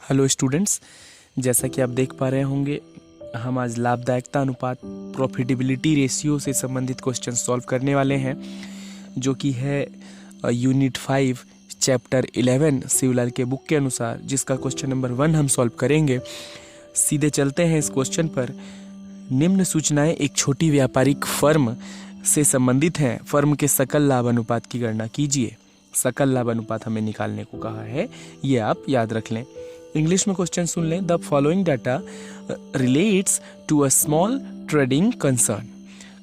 Hello students, जैसा कि आप देख पा रहे होंगे हम आज लाभदायकता अनुपात प्रॉफिटेबिलिटी रेशियो से संबंधित क्वेश्चन सॉल्व करने वाले हैं, जो कि है यूनिट 5 चैप्टर 11 सिवलाल के बुक के अनुसार, जिसका क्वेश्चन नंबर 1 हम सॉल्व करेंगे। सीधे चलते हैं इस क्वेश्चन पर। निम्न सूचनाएं एक छोटी व्यापारिक फर्म से संबंधित हैं। फर्म के सकल लाभ अनुपात की गणना कीजिए। सकल लाभ अनुपात हमें निकालने को कहा है, ये आप याद रख लें। इंग्लिश में क्वेश्चन सुन लें। The following data relates to a small trading concern,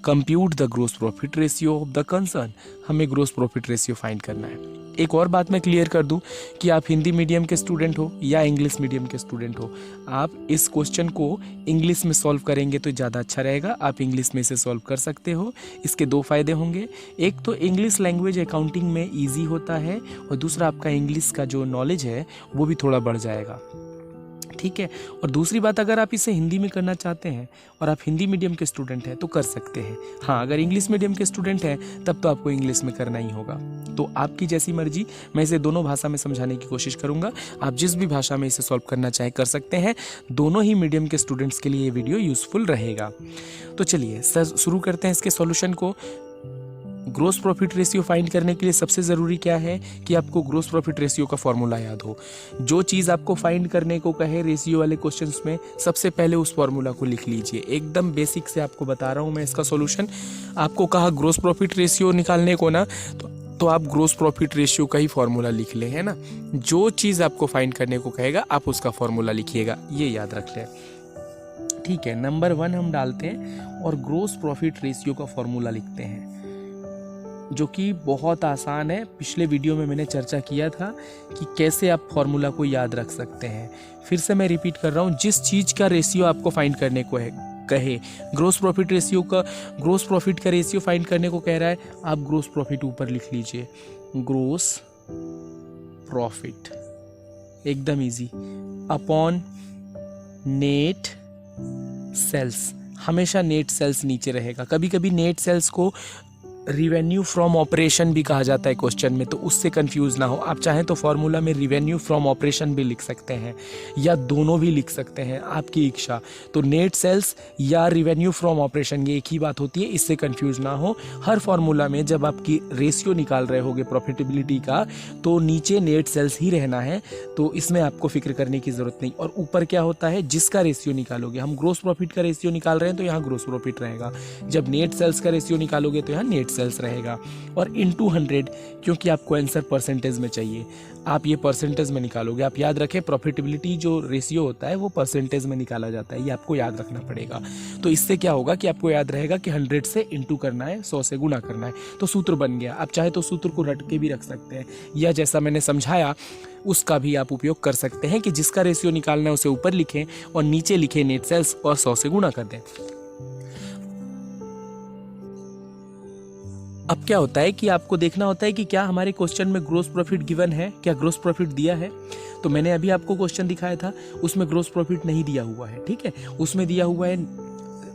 compute the gross profit ratio of the concern. हमें ग्रोस प्रॉफिट रेशियो फाइंड करना है। एक और बात मैं क्लियर कर दूं कि आप हिंदी मीडियम के स्टूडेंट हो या इंग्लिश मीडियम के स्टूडेंट हो, आप इस क्वेश्चन को इंग्लिश में सॉल्व करेंगे तो ज़्यादा अच्छा रहेगा। आप इंग्लिश में इसे सॉल्व कर सकते हो। इसके दो फायदे होंगे। एक तो इंग्लिश लैंग्वेज अकाउंटिंग में ईजी होता है, और दूसरा आपका इंग्लिश का जो नॉलेज है वो भी थोड़ा बढ़ जाएगा, ठीक है। और दूसरी बात, अगर आप इसे हिंदी में करना चाहते हैं और आप हिंदी मीडियम के स्टूडेंट हैं तो कर सकते हैं। हाँ, अगर इंग्लिश मीडियम के स्टूडेंट हैं तब तो आपको इंग्लिश में करना ही होगा। तो आपकी जैसी मर्जी, मैं इसे दोनों भाषा में समझाने की कोशिश करूंगा। आप जिस भी भाषा में इसे सॉल्व करना चाहें कर सकते हैं। दोनों ही मीडियम के स्टूडेंट्स के लिए ये वीडियो यूजफुल रहेगा। तो चलिए सर शुरू करते हैं इसके सॉल्यूशन को। ग्रोस प्रॉफिट रेशियो फाइंड करने के लिए सबसे ज़रूरी क्या है कि आपको ग्रोस प्रॉफिट रेशियो का फॉर्मूला याद हो। जो चीज़ आपको फाइंड करने को कहे रेशियो वाले क्वेश्चंस में, सबसे पहले उस फॉर्मूला को लिख लीजिए। एकदम बेसिक से आपको बता रहा हूँ मैं इसका सॉल्यूशन। आपको कहा ग्रोस प्रॉफिट रेशियो निकालने को ना, तो आप ग्रोस प्रॉफिट रेशियो का ही फॉर्मूला लिख लें, है ना। जो चीज़ आपको फाइंड करने को कहेगा आप उसका फॉर्मूला लिखिएगा, ये याद रख लें, ठीक है। नंबर 1 हम डालते हैं और ग्रोस प्रॉफिट रेशियो का फॉर्मूला लिखते हैं, जो कि बहुत आसान है। पिछले वीडियो में मैंने चर्चा किया था कि कैसे आप फॉर्मूला को याद रख सकते हैं। फिर से मैं रिपीट कर रहा हूँ, जिस चीज़ का रेशियो आपको फाइंड करने को है कहे, ग्रोस प्रॉफिट का रेशियो फाइंड करने को कह रहा है, आप ग्रोस प्रॉफिट ऊपर लिख लीजिए। ग्रोस प्रॉफिट एकदम इजी अपॉन नेट सेल्स। हमेशा नेट सेल्स नीचे रहेगा। कभी कभी नेट सेल्स को रिवेन्यू फ्रॉम ऑपरेशन भी कहा जाता है क्वेश्चन में, तो उससे कंफ्यूज ना हो। आप चाहें तो फॉर्मूला में रिवेन्यू फ्रॉम ऑपरेशन भी लिख सकते हैं या दोनों भी लिख सकते हैं, आपकी इच्छा। तो नेट सेल्स या रिवेन्यू फ्रॉम ऑपरेशन ये एक ही बात होती है, इससे कंफ्यूज ना हो। हर फॉर्मूला में जब आपकी रेशियो निकाल रहे होगे प्रॉफिटेबिलिटी का, तो नीचे नेट सेल्स ही रहना है, तो इसमें आपको फिक्र करने की जरूरत नहीं। और ऊपर क्या होता है, जिसका रेशियो निकालोगे, हम ग्रोस प्रॉफिट का रेशियो निकाल रहे हैं तो यहाँ ग्रोस प्रॉफिट रहेगा। जब नेट सेल्स का रेशियो निकालोगे तो यहाँ नेट सेल्स रहेगा। और इनटू 100, क्योंकि आपको आंसर परसेंटेज में चाहिए, आप ये परसेंटेज में निकालोगे। आप याद रखें, प्रॉफिटेबिलिटी जो रेशियो होता है वो परसेंटेज में निकाला जाता है, ये आपको याद रखना पड़ेगा। तो इससे क्या होगा कि आपको याद रहेगा कि 100 से इंटू करना है, 100 से गुना करना है, तो सूत्र बन गया। आप चाहे तो सूत्र को रट के भी रख सकते हैं, या जैसा मैंने समझाया उसका भी आप उपयोग कर सकते हैं कि जिसका रेशियो निकालना है उसे ऊपर लिखें और नीचे लिखें नेट सेल्स और 100 से गुना कर दें। अब क्या होता है कि आपको देखना होता है कि क्या हमारे क्वेश्चन में ग्रोस प्रॉफिट गिवन है, क्या ग्रोस प्रॉफिट दिया है। तो मैंने अभी आपको क्वेश्चन दिखाया था, उसमें ग्रोस प्रॉफिट नहीं दिया हुआ है, ठीक है। उसमें दिया हुआ है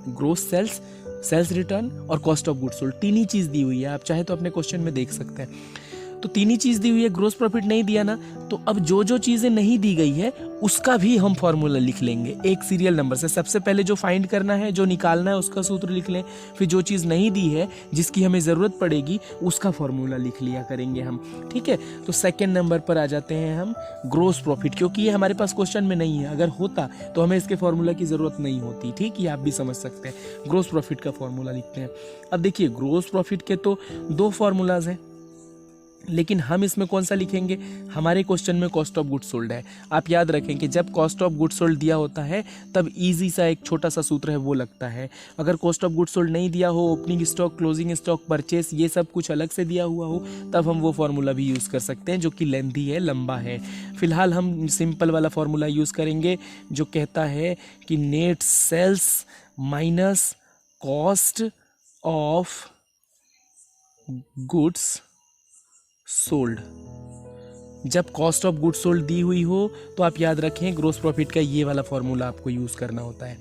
ग्रोस सेल्स, सेल्स रिटर्न और कॉस्ट ऑफ गुड्स सोल्ड, तीन ही चीज़ दी हुई है। आप चाहे तो अपने क्वेश्चन में देख सकते हैं। तो तीन ही चीज़ दी हुई है, ग्रोस प्रॉफिट नहीं दिया ना, तो अब जो जो चीज़ें नहीं दी गई है उसका भी हम फॉर्मूला लिख लेंगे एक सीरियल नंबर से। सबसे पहले जो फाइंड करना है, जो निकालना है, उसका सूत्र लिख लें। फिर जो चीज़ नहीं दी है, जिसकी हमें ज़रूरत पड़ेगी, उसका फॉर्मूला लिख लिया करेंगे हम, ठीक है। तो सेकेंड नंबर पर आ जाते हैं हम ग्रोस प्रॉफिट, क्योंकि ये हमारे पास क्वेश्चन में नहीं है। अगर होता तो हमें इसके फॉर्मूला की ज़रूरत नहीं होती, ठीक, ये आप भी समझ सकते हैं। ग्रोस प्रॉफिट का फॉर्मूला लिखते हैं। अब देखिए, ग्रोस प्रॉफिट के तो दो फॉर्मूलाज हैं, लेकिन हम इसमें कौन सा लिखेंगे। हमारे क्वेश्चन में कॉस्ट ऑफ गुड्स सोल्ड है। आप याद रखें कि जब कॉस्ट ऑफ गुड्स सोल्ड दिया होता है तब इजी सा एक छोटा सा सूत्र है वो लगता है। अगर कॉस्ट ऑफ गुड्स सोल्ड नहीं दिया हो, opening stock, closing stock, purchase, ये सब कुछ अलग से दिया हुआ हो, तब हम वो फॉर्मूला भी यूज़ कर सकते हैं, जो कि लेंथी है, लंबा है। फिलहाल हम सिंपल वाला फॉर्मूला यूज़ करेंगे, जो कहता है कि net sales minus cost of goods sold. जब कॉस्ट ऑफ गुड्स सोल्ड दी हुई हो तो आप याद रखें ग्रोस प्रॉफिट का ये वाला फॉर्मूला आपको यूज़ करना होता है।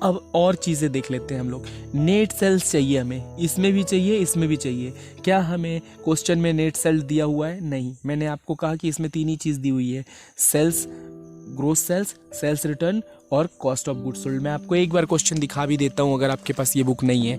अब और चीज़ें देख लेते हैं हम लोग। नेट सेल्स चाहिए हमें, इसमें भी चाहिए, इसमें भी चाहिए। क्या हमें क्वेश्चन में नेट सेल्स दिया हुआ है? नहीं। मैंने आपको कहा कि इसमें तीन ही चीज़ दी हुई है, sales gross sales, sales return और कॉस्ट ऑफ गुड्स सोल्ड। मैं आपको एक बार क्वेश्चन दिखा भी देता हूँ अगर आपके पास ये बुक नहीं है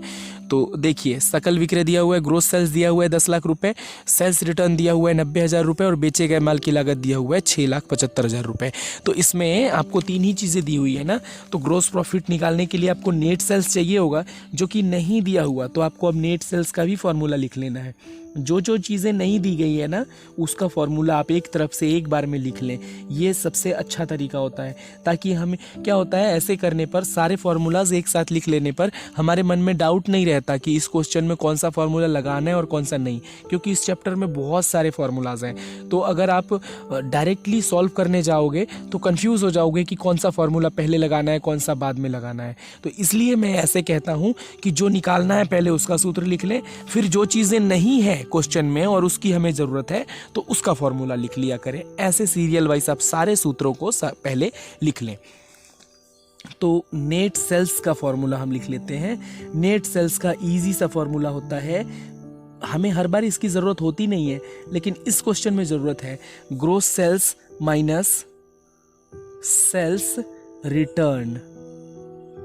तो। देखिए, सकल विक्रय दिया हुआ है, ग्रोस सेल्स दिया हुआ है 10 लाख रुपए, सेल्स रिटर्न दिया हुआ है 90,000 रुपये और बेचे गए माल की लागत दिया हुआ है 6,75,000 रुपये। तो इसमें आपको 3 ही चीज़ें दी हुई है ना। तो ग्रोस प्रॉफिट निकालने के लिए आपको नेट सेल्स चाहिए होगा, जो कि नहीं दिया हुआ, तो आपको अब नेट सेल्स का भी फॉर्मूला लिख लेना है। जो चीज़ें नहीं दी गई है ना, उसका फॉर्मूला आप एक तरफ से एक बार में लिख लें। ये सबसे अच्छा तरीका होता है, ताकि हमें क्या होता है, ऐसे करने पर सारे फार्मूलाज एक साथ लिख लेने पर हमारे मन में डाउट नहीं रहता कि इस क्वेश्चन में कौन सा फार्मूला लगाना है और कौन सा नहीं, क्योंकि इस चैप्टर में बहुत सारे फार्मूलाज हैं। तो अगर आप डायरेक्टली सॉल्व करने जाओगे तो कंफ्यूज हो जाओगे कि कौन सा फार्मूला पहले लगाना है, कौन सा बाद में लगाना है। तो इसलिए मैं ऐसे कहता हूँ कि जो निकालना है पहले उसका सूत्र लिख लें, फिर जो चीज़ें नहीं है क्वेश्चन में और उसकी हमें ज़रूरत है तो उसका फॉर्मूला लिख लिया करें। ऐसे सीरियल वाइज आप सारे सूत्रों को पहले लिख लें। तो नेट सेल्स का फॉर्मूला हम लिख लेते हैं। नेट सेल्स का इजी सा फॉर्मूला होता है, हमें हर बार इसकी ज़रूरत होती नहीं है लेकिन इस क्वेश्चन में ज़रूरत है। Gross sales minus sales return,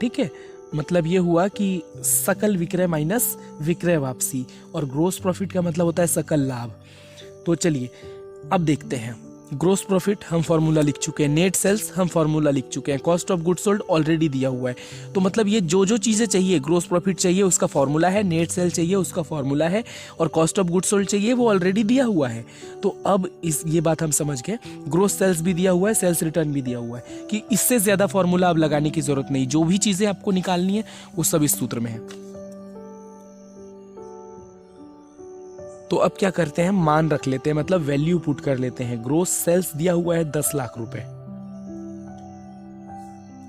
ठीक है। मतलब ये हुआ कि सकल विक्रय माइनस विक्रय वापसी, और ग्रोस प्रॉफिट का मतलब होता है सकल लाभ। तो चलिए अब देखते हैं। ग्रोस प्रॉफिट हम फॉर्मूला लिख चुके हैं, नेट सेल्स हम फॉर्मूला लिख चुके हैं, cost of goods sold already दिया हुआ है। तो मतलब ये जो चीज़ें चाहिए, ग्रोस प्रॉफिट चाहिए उसका फॉर्मूला है, नेट सेल चाहिए उसका फॉर्मूला है, और कॉस्ट ऑफ गुड्स सोल्ड चाहिए वो ऑलरेडी दिया हुआ है। तो अब ये बात हम समझ गए। ग्रोस सेल्स भी दिया हुआ है, सेल्स रिटर्न भी दिया हुआ है, कि इससे ज़्यादा फॉर्मूला अब लगाने की ज़रूरत नहीं। जो भी चीज़ें आपको निकालनी है वो सब इस सूत्र में है। तो अब क्या करते हैं, मान रख लेते हैं, मतलब वैल्यू पुट कर लेते हैं। ग्रोस सेल्स दिया हुआ है 10 लाख रुपए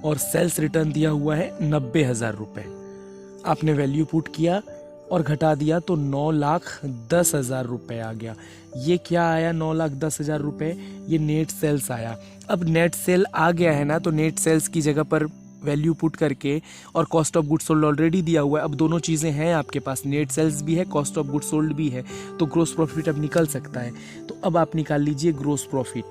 और सेल्स रिटर्न दिया हुआ है 90,000 रुपए। आपने वैल्यू पुट किया और घटा दिया तो 9,10,000 रुपए आ गया। ये क्या आया, 9,10,000 रुपए, ये नेट सेल्स आया। अब नेट सेल आ गया है ना, तो नेट सेल्स की जगह पर वैल्यू पुट करके, और cost of goods sold already दिया हुआ है, अब दोनों चीज़ें हैं आपके पास, नेट सेल्स भी है, कॉस्ट ऑफ गुड्स सोल्ड भी है, तो ग्रोस प्रॉफिट अब निकल सकता है। तो अब आप निकाल लीजिए ग्रोस प्रॉफिट।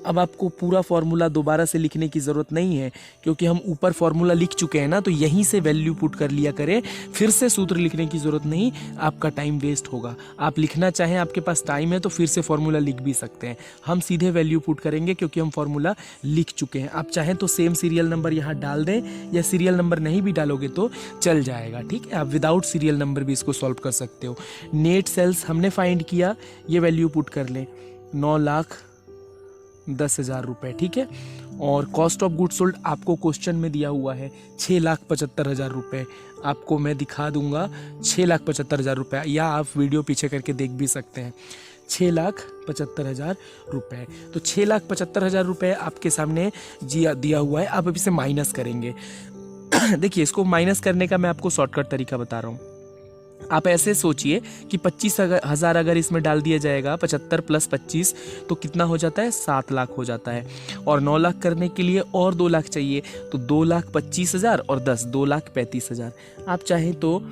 अब आपको पूरा फॉर्मूला दोबारा से लिखने की ज़रूरत नहीं है, क्योंकि हम ऊपर फॉर्मूला लिख चुके हैं ना, तो यहीं से वैल्यू पुट कर लिया करें। फिर से सूत्र लिखने की ज़रूरत नहीं, आपका टाइम वेस्ट होगा। आप लिखना चाहें, आपके पास टाइम है तो फिर से फॉर्मूला लिख भी सकते हैं। हम सीधे वैल्यू पुट करेंगे क्योंकि हम फॉर्मूला लिख चुके हैं। आप चाहें तो सेम सीरियल नंबर यहाँ डाल दें, या सीरियल नंबर नहीं भी डालोगे तो चल जाएगा, ठीक है। आप विदाउट सीरियल नंबर भी इसको सॉल्व कर सकते हो। नेट सेल्स हमने फाइंड किया, ये वैल्यू पुट कर लें, 9,10,000 रुपये, ठीक है। और कॉस्ट ऑफ गुड्स सोल्ड आपको क्वेश्चन में दिया हुआ है 6,75,000 रुपये। आपको मैं दिखा दूंगा 6,75,000 रुपये, या आप वीडियो पीछे करके देख भी सकते हैं। 6,75,000 रुपये, तो 6,75,000 रुपये आपके सामने दिया हुआ है। आप अब इसे माइनस करेंगे। देखिए, इसको माइनस करने का मैं आपको शॉर्टकट तरीका बता रहा हूँ। आप ऐसे सोचिए कि 25,000 अगर इसमें डाल दिया जाएगा, 75 + 25 तो कितना हो जाता है, 7 लाख हो जाता है। और 9 लाख करने के लिए और 2 लाख चाहिए, तो 2,25,000 और 10, 2,35,000। आप चाहें तो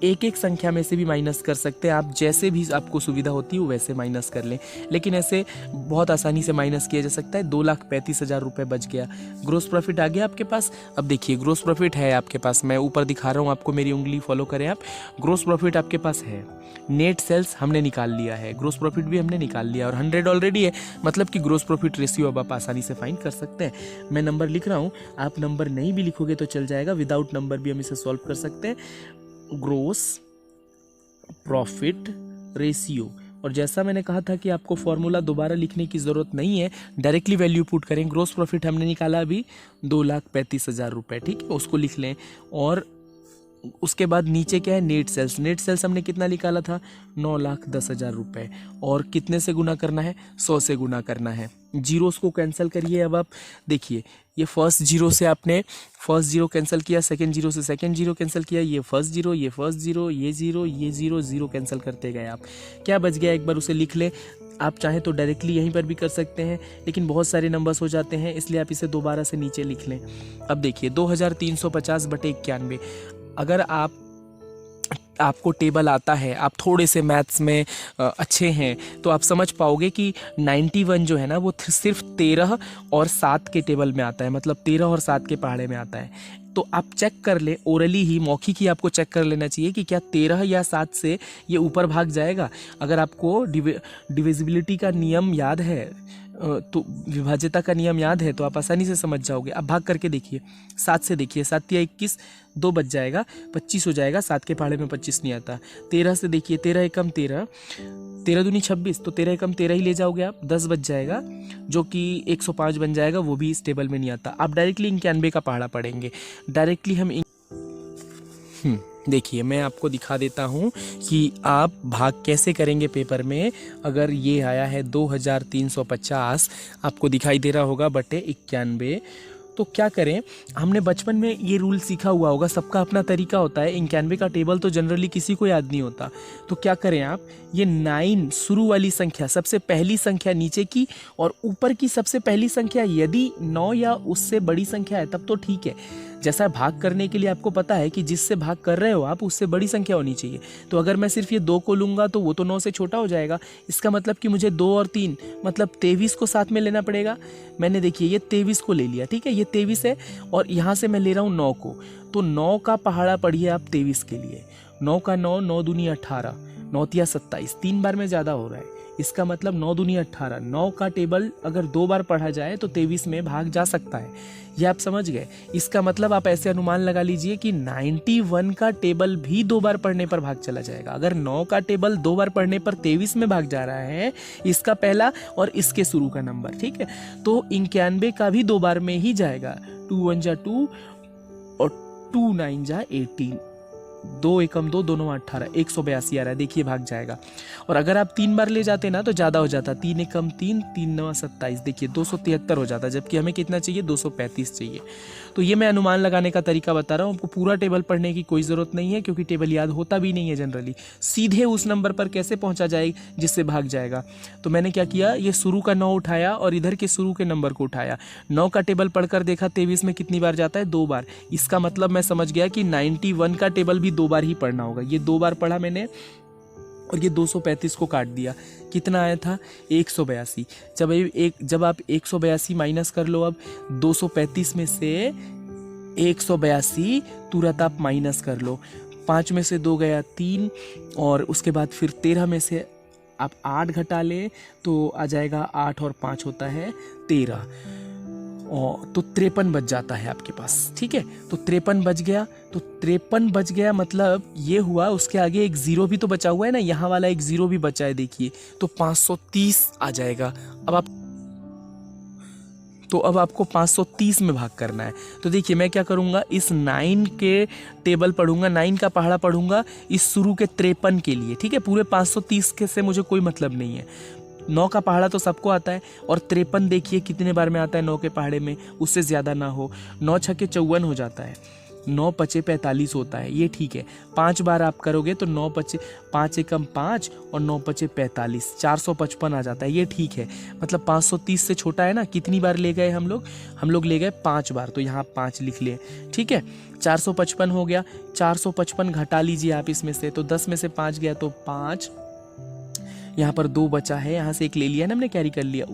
एक एक संख्या में से भी माइनस कर सकते हैं। आप जैसे भी आपको सुविधा होती है वैसे माइनस कर लें, लेकिन ऐसे बहुत आसानी से माइनस किया जा सकता है। 2,35,000 रुपये बच गया। ग्रोस प्रॉफिट आ गया आपके पास। अब देखिए, ग्रोस प्रॉफिट है आपके पास, मैं ऊपर दिखा रहा हूँ आपको, मेरी उंगली फॉलो करें आप। ग्रोस प्रॉफिट आपके पास है, नेट सेल्स हमने निकाल लिया है, ग्रोस प्रॉफिट भी हमने निकाल लिया, और 100 ऑलरेडी है, मतलब कि ग्रोस प्रॉफिट रेशियो अब आप आसानी से फाइंड कर सकते हैं। मैं नंबर लिख रहा हूँ, आप नंबर नहीं भी लिखोगे तो चल जाएगा, विदाउट नंबर भी हम इसे सॉल्व कर सकते हैं। ग्रोस प्रॉफिट रेशियो, और जैसा मैंने कहा था कि आपको फॉर्मूला दोबारा लिखने की ज़रूरत नहीं है, डायरेक्टली वैल्यू पुट करें। ग्रोस प्रॉफिट हमने निकाला अभी 2,35,000 रुपये, ठीक है, उसको लिख लें। और उसके बाद नीचे क्या है, नेट सेल्स। नेट सेल्स हमने कितना निकाला था, 9,10,000 रुपये, और कितने से गुना करना है, 100 से गुना करना है। जीरोस को कैंसिल करिए। अब आप देखिए, ये फर्स्ट जीरो से आपने फर्स्ट जीरो कैंसिल किया, सेकंड जीरो से सेकंड जीरो कैंसिल किया, ये फर्स्ट जीरो, ये फर्स्ट जीरो, ये जीरो, ये जीरो, जीरो कैंसिल करते गए आप। क्या बच गया, एक बार उसे लिख लें। आप चाहें तो डायरेक्टली यहीं पर भी कर सकते हैं, लेकिन बहुत सारे नंबर्स हो जाते हैं, इसलिए आप इसे दोबारा से नीचे लिख लें। अब देखिए, 2,350/91। अगर आप आपको टेबल आता है, आप थोड़े से मैथ्स में अच्छे हैं, तो आप समझ पाओगे कि 91 जो है ना वो सिर्फ 13 और 7 के टेबल में आता है, मतलब 13 और 7 के पहाड़े में आता है। तो आप चेक कर ले, ओरली ही, मौखिक ही आपको चेक कर लेना चाहिए कि क्या 13 या 7 से ये ऊपर भाग जाएगा। अगर आपको डिविजिबिलिटी का नियम याद है, तो विभाज्यता का नियम याद है, तो आप आसानी से समझ जाओगे। आप भाग करके देखिए, 7 से देखिए, 7 या 21, 2 बच जाएगा, 25 हो जाएगा। 7 के पहाड़े में 25 नहीं आता। 13 से देखिए, 13 एकम 13, 13 दूनी 26, तो 13 एकम 13 ही ले जाओगे आप, 10 बच जाएगा, जो कि 105 बन जाएगा, वो भी इस टेबल में नहीं आता। आप डायरेक्टली 91 का पहाड़ा पढ़ेंगे, डायरेक्टली हम देखिए मैं आपको दिखा देता हूँ कि आप भाग कैसे करेंगे पेपर में। अगर ये आया है 2350, आपको दिखाई दे रहा होगा, बटे 91, तो क्या करें। हमने बचपन में ये रूल सीखा हुआ होगा, सबका अपना तरीका होता है। 91 का टेबल तो जनरली किसी को याद नहीं होता, तो क्या करें आप, ये 9 शुरू वाली संख्या, सबसे पहली संख्या नीचे की, और ऊपर की सबसे पहली संख्या यदि 9 या उससे बड़ी संख्या है तब तो ठीक है। जैसा भाग करने के लिए आपको पता है कि जिससे भाग कर रहे हो आप उससे बड़ी संख्या होनी चाहिए। तो अगर मैं सिर्फ ये 2 को लूँगा तो वो तो 9 से छोटा हो जाएगा। इसका मतलब कि मुझे 2 और 3 मतलब 23 को साथ में लेना पड़ेगा। मैंने देखिए ये 23 को ले लिया, ठीक है, ये 23 है, और यहाँ से मैं ले रहा हूँ 9 को, तो 9 का पहाड़ा पढ़िए आप 23 के लिए। 9 का 9, 9 दूनी 18, 9 तिया 27, 3 बार में ज़्यादा हो रहा है। इसका मतलब 9 दूनी 18, 9 का टेबल अगर 2 बार पढ़ा जाए तो 23 में भाग जा सकता है। ये आप समझ गए। इसका मतलब आप ऐसे अनुमान लगा लीजिए कि 91 का टेबल भी 2 बार पढ़ने पर भाग चला जाएगा। अगर 9 का टेबल 2 बार पढ़ने पर 23 में भाग जा रहा है, इसका पहला और इसके शुरू का नंबर, ठीक है, तो 91 का भी 2 बार में ही जाएगा। 2 1 जा 2 और 2 9 जा 18, 2 एकम 2, 2 9 18, 182 आ रहा है, देखिए भाग जाएगा। और अगर आप 3 बार ले जाते ना तो ज़्यादा हो जाता, 3 एकम 3, 3 9 27, देखिए 273 हो जाता, जबकि हमें कितना चाहिए, 235 चाहिए। तो ये मैं अनुमान लगाने का तरीका बता रहा हूँ, आपको पूरा टेबल पढ़ने की कोई ज़रूरत नहीं है, क्योंकि टेबल याद होता भी नहीं है जनरली। सीधे उस नंबर पर कैसे पहुँचा जाए जिससे भाग जाएगा। तो मैंने क्या किया, ये शुरू का 9 उठाया और इधर के शुरू के नंबर को उठाया। 9 का टेबल पढ़कर देखा 23 में कितनी बार जाता है, 2 बार। इसका मतलब मैं समझ गया कि 91 का टेबल भी 2 बार ही पढ़ना होगा। ये 2 बार पढ़ा मैंने, और ये 235 को काट दिया, कितना आया था, 182। जब आप 182 माइनस कर लो, अब 235 में से 182 तुरंत आप माइनस कर लो। 5 में से 2 गया 3, और उसके बाद फिर 13 में से आप 8 घटा ले तो आ जाएगा 8 और 5 होता है 13, और तो 53 बच जाता है आपके पास, ठीक है। तो 53 बच गया, तो 53 बच गया मतलब ये हुआ, उसके आगे एक 0 भी तो बचा हुआ है ना, यहाँ वाला एक 0 भी बचा है, देखिए, तो 530 आ जाएगा। अब आपको 530 में भाग करना है। तो देखिए मैं क्या करूँगा, इस 9 के टेबल पढ़ूंगा, 9 का पहाड़ा पढ़ूंगा इस शुरू के 53 के लिए, ठीक है। पूरे 530 के से मुझे कोई मतलब नहीं है। 9 का पहाड़ा तो सबको आता है, और 53 देखिए कितने बार में आता है 9 के पहाड़े में, उससे ज़्यादा ना हो। 9 छक्के 54 हो जाता है, 9 पचे 45 होता है, ये ठीक है। 5 बार आप करोगे तो 9 पचे 5 एकम 5 और 9 पचे 45, 455 आ जाता है, ये ठीक है। मतलब 530 से छोटा है ना। कितनी बार ले गए हम लोग ले गए 5 बार, तो यहाँ 5 लिख लिए, ठीक है। 455 हो गया, 455 घटा लीजिए आप इसमें से, तो 10 में से 5 गया तो 5, यहाँ पर 2 बचा है, यहाँ से एक ले लिया ना हमने, कैरी कर लिया,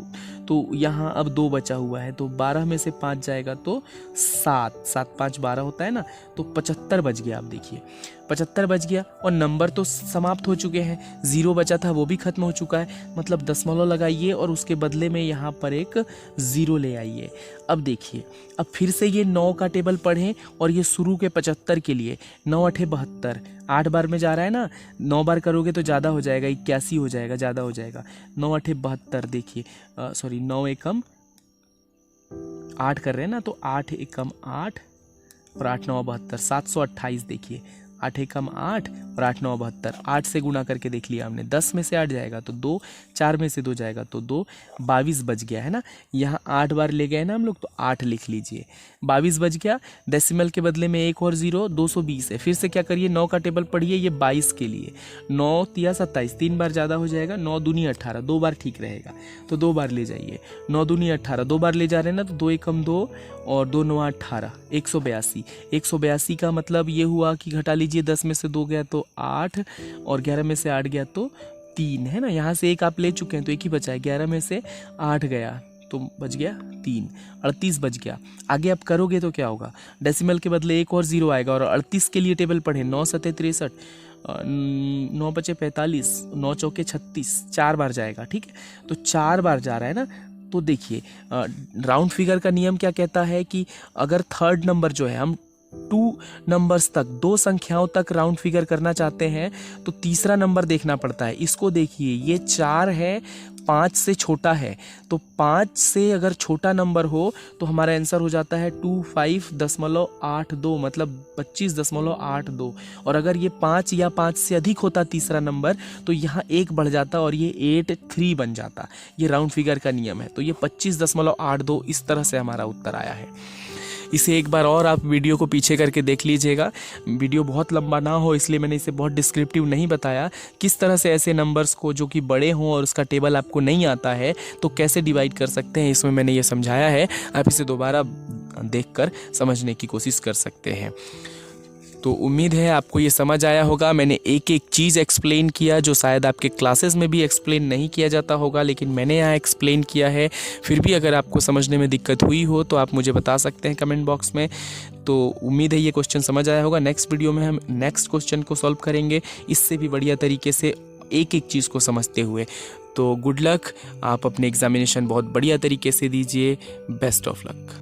तो यहाँ अब 2 बचा हुआ है, तो 12 में से 5 जाएगा तो 7, 7 5 12 होता है ना, तो 75 बच गया। आप देखिए 75 बच गया, और नंबर तो समाप्त हो चुके हैं। 0 बचा था वो भी खत्म हो चुका है, मतलब दशमलव लगाइए और उसके बदले में यहाँ पर एक 0 ले आइए। अब देखिए, अब फिर से ये 9 का टेबल पढ़ें, और ये शुरू के 75 के लिए 9 8 72, 8 बार में जा रहा है ना, 9 बार करोगे तो ज़्यादा हो जाएगा, 81 हो जाएगा, ज़्यादा हो जाएगा। 9 8 72, देखिए 9 एकम 8 कर रहे हैं ना, तो 8 एकम 8 और 8 9 72, 728, देखिए 8 एकम 8 और 8 9 72, 8 से गुना करके देख लिया हमने। 10 में से 8 जाएगा तो 2, 4 में से 2 जाएगा तो 2, 22 बच गया है ना। यहाँ 8 बार ले गए ना हम लोग, तो 8 लिख लीजिए, 22 बच गया। डेसिमल के बदले में 1 और 0, 220 है। फिर से क्या करिए, 9 का टेबल पढ़िए, ये 22 के लिए, 9 तिया 27, 3 बार ज़्यादा हो जाएगा, 9 दूनी 18, 2 बार ठीक रहेगा, तो 2 बार ले जाइए। 9 दूनी 18, 2 बार ले जा रहे हैं ना, तो 2 एकम 2 और 2 9 18, 182। 182 का मतलब ये हुआ कि घटा लीजिए लीजिए 10 में से 2 गया तो 8 और 11 में से 8 गया तो 3 है ना। यहाँ से एक आप ले चुके हैं तो एक ही बचा है। 11 में से 8 गया तो बच गया 3, 38 बच गया। आगे आप करोगे तो क्या होगा, डेसिमल के बदले एक और 0 आएगा। और 38 के लिए टेबल पढ़े, 9 सत्ते 63, 9 बचे 45, 9 चौके 36, 4 बार जाएगा। ठीक है, तो 4 बार जा रहा है ना। तो देखिए राउंड फिगर का नियम क्या कहता है कि अगर थर्ड नंबर जो है, हम 2 नंबर्स तक, 2 संख्याओं तक राउंड फिगर करना चाहते हैं तो तीसरा नंबर देखना पड़ता है। इसको देखिए, ये 4 है, 5 से छोटा है, तो 5 से अगर छोटा नंबर हो तो हमारा आंसर हो जाता है 25.82, मतलब 25.82। और अगर ये 5 या 5 से अधिक होता तीसरा नंबर तो यहाँ 1 बढ़ जाता और ये 83 बन जाता। ये राउंड फिगर का नियम है। तो ये 25.82 इस तरह से हमारा उत्तर आया है। इसे एक बार और आप वीडियो को पीछे करके देख लीजिएगा। वीडियो बहुत लंबा ना हो इसलिए मैंने इसे बहुत डिस्क्रिप्टिव नहीं बताया। किस तरह से ऐसे नंबर्स को जो कि बड़े हों और उसका टेबल आपको नहीं आता है तो कैसे डिवाइड कर सकते हैं, इसमें मैंने ये समझाया है। आप इसे दोबारा देखकर समझने की कोशिश कर सकते हैं। तो उम्मीद है आपको ये समझ आया होगा। मैंने एक एक चीज़ एक्सप्लेन किया जो शायद आपके क्लासेस में भी एक्सप्लेन नहीं किया जाता होगा, लेकिन मैंने यहाँ एक्सप्लेन किया है। फिर भी अगर आपको समझने में दिक्कत हुई हो तो आप मुझे बता सकते हैं कमेंट बॉक्स में। तो उम्मीद है ये क्वेश्चन समझ आया होगा। नेक्स्ट वीडियो में हम नेक्स्ट क्वेश्चन को सॉल्व करेंगे, इससे भी बढ़िया तरीके से एक एक चीज़ को समझते हुए। तो गुड लक, आप अपने एग्जामिनेशन बहुत बढ़िया तरीके से दीजिए। Best of luck.